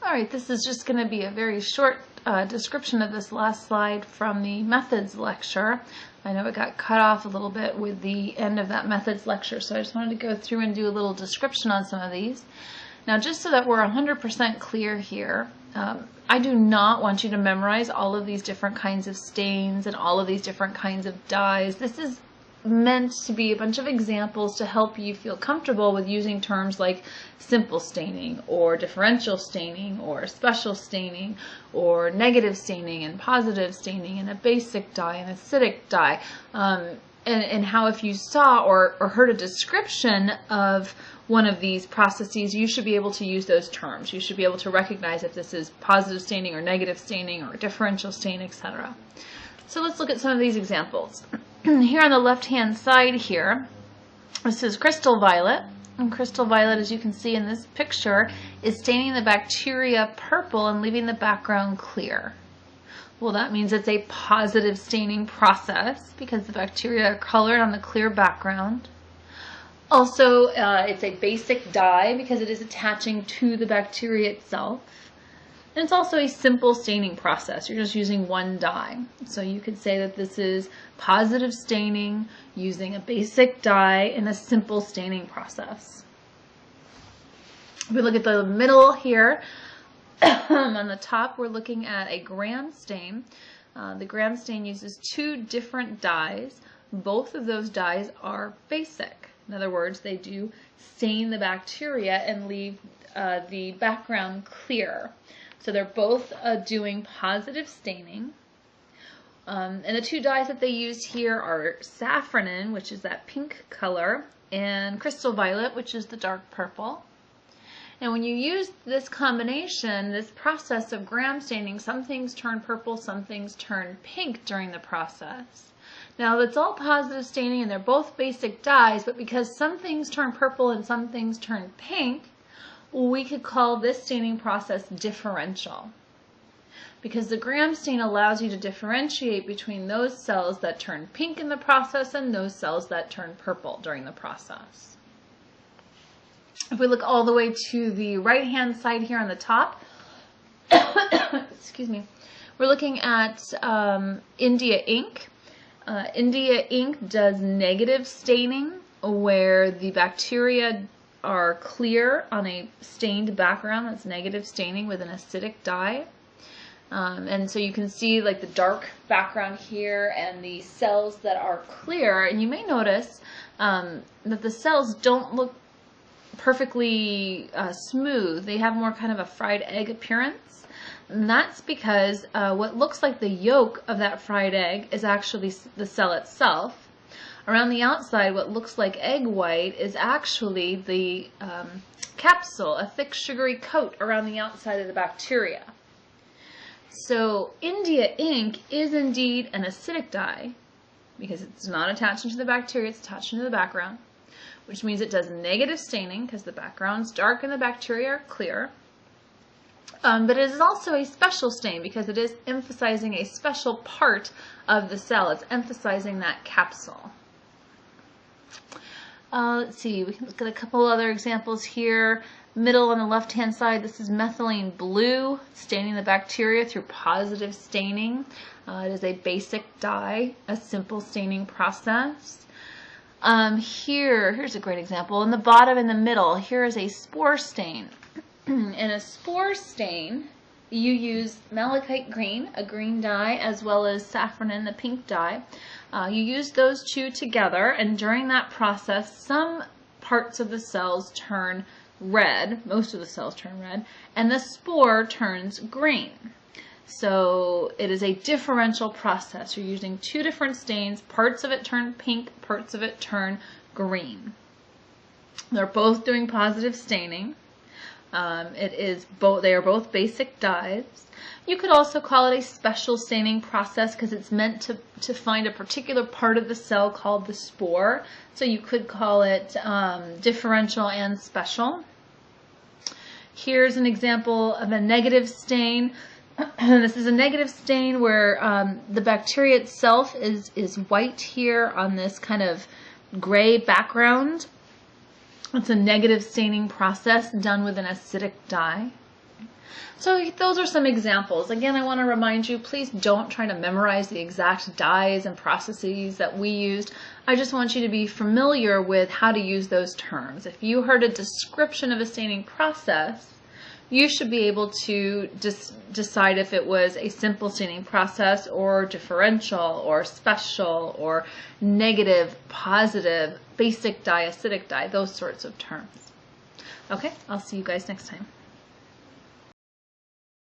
All right, this is just going to be a very short description of this last slide from the methods lecture. I know it got cut off a little bit with the end of that methods lecture, so I just wanted to go through and do a little description on some of these. Now, just so that we're 100% clear here, I do not want you to memorize all of these different kinds of stains and all of these different kinds of dyes. This is meant to be a bunch of examples to help you feel comfortable with using terms like simple staining or differential staining or special staining or negative staining and positive staining and a basic dye and acidic dye, and how if you saw or heard a description of one of these processes, you should be able to use those terms. You should be able to recognize if this is positive staining or negative staining or differential stain, etc. So let's look at some of these examples. Here on the left-hand side here, this is crystal violet. And crystal violet, as you can see in this picture, is staining the bacteria purple and leaving the background clear. Well, that means it's a positive staining process because the bacteria are colored on the clear background. Also, it's a basic dye because it is attaching to the bacteria itself. And it's also a simple staining process. You're just using one dye. So you could say that this is positive staining using a basic dye in a simple staining process. If we look at the middle here, on the top we're looking at a gram stain. The gram stain uses two different dyes. Both of those dyes are basic. In other words, they do stain the bacteria and leave the background clear. So they're both doing positive staining. And the two dyes that they use here are saffronin, which is that pink color, and crystal violet, which is the dark purple. And when you use this combination, this process of gram staining, some things turn purple, some things turn pink during the process. Now, it's all positive staining and they're both basic dyes, but because some things turn purple and some things turn pink, we could call this staining process differential, because the gram stain allows you to differentiate between those cells that turn pink in the process and those cells that turn purple during the process. If we look all the way to the right-hand side here on the top, excuse me, we're looking at India ink. India ink does negative staining, where the bacteria are clear on a stained background. That's negative staining with an acidic dye. And so you can see like the dark background here and the cells that are clear. And you may notice that the cells don't look perfectly smooth. They have more kind of a fried egg appearance. And that's because what looks like the yolk of that fried egg is actually the cell itself. Around the outside, what looks like egg white is actually the capsule, a thick sugary coat around the outside of the bacteria. So India ink is indeed an acidic dye because it's not attaching to the bacteria, it's attaching to the background, which means it does negative staining because the background's dark and the bacteria are clear. But it is also a special stain because it is emphasizing a special part of the cell. It's emphasizing that capsule. Let's see, we can look at a couple other examples here. Middle on the left-hand side, this is methylene blue, staining the bacteria through positive staining. It is a basic dye, a simple staining process. Here's a great example. In the bottom in the middle, here is a spore stain. In a spore stain, you use malachite green, a green dye, as well as saffronin, the pink dye. You use those two together, and during that process, some parts of the cells turn red, most of the cells turn red, and the spore turns green. So it is a differential process. You're using two different stains. Parts of it turn pink, parts of it turn green. They're both doing positive staining. They are both basic dyes. You could also call it a special staining process because it's meant to find a particular part of the cell called the spore. So you could call it differential and special. Here's an example of a negative stain. This is a negative stain where the bacteria itself is white here on this kind of gray background. It's a negative staining process done with an acidic dye. So those are some examples. Again, I want to remind you, please don't try to memorize the exact dyes and processes that we used. I just want you to be familiar with how to use those terms. If you heard a description of a staining process, you should be able to decide if it was a simple staining process or differential or special or negative, positive, basic dye, acidic dye, those sorts of terms. Okay, I'll see you guys next time.